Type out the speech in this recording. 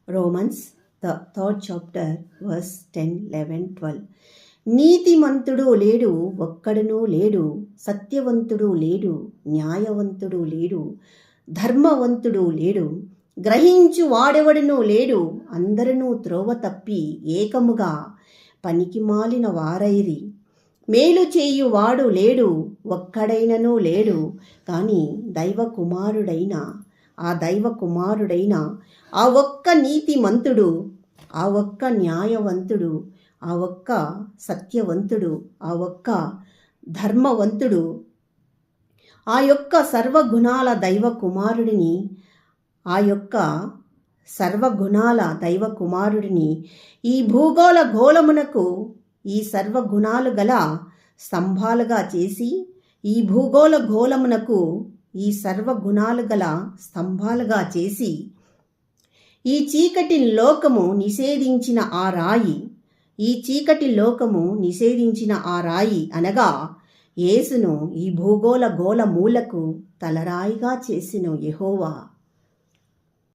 Romans, the 3rd chapter, verse 10, 11, 12. నీతిమంతుడు లేడు, ఒక్కడునూ లేడు. సత్యవంతుడు లేడు, న్యాయవంతుడు లేడు, ధర్మవంతుడు లేడు. గ్రహించు వాడెవడునూ లేడు. అందరూ త్రోవ తప్పి ఏకముగా పనికిమాలిన వారైరి. మేలు చేయువాడు లేడు, ఒక్కడైనను లేడు. కానీ దైవ కుమారుడైన ఆ ఒక్క నీతిమంతుడు, ఆ ఒక్క న్యాయవంతుడు, ఆ ఒక్క సత్యవంతుడు, ఆ ఒక్క ధర్మవంతుడు, ఆ యొక్క సర్వగుణాల దైవ కుమారుడిని ఈ భూగోళ గోళమునకు ఈ సర్వగుణాలు గల స్తంభాలుగా చేసి, ఈ భూగోళ గోళమునకు ఈ సర్వగుణాలు గల స్తంభాలుగా చేసి, ఈ చీకటి లోకము నిషేధించిన ఆ రాయి అనగా యేసును ఈ భూగోళ గోళ మూలకు తలరాయిగా చేసిన యెహోవా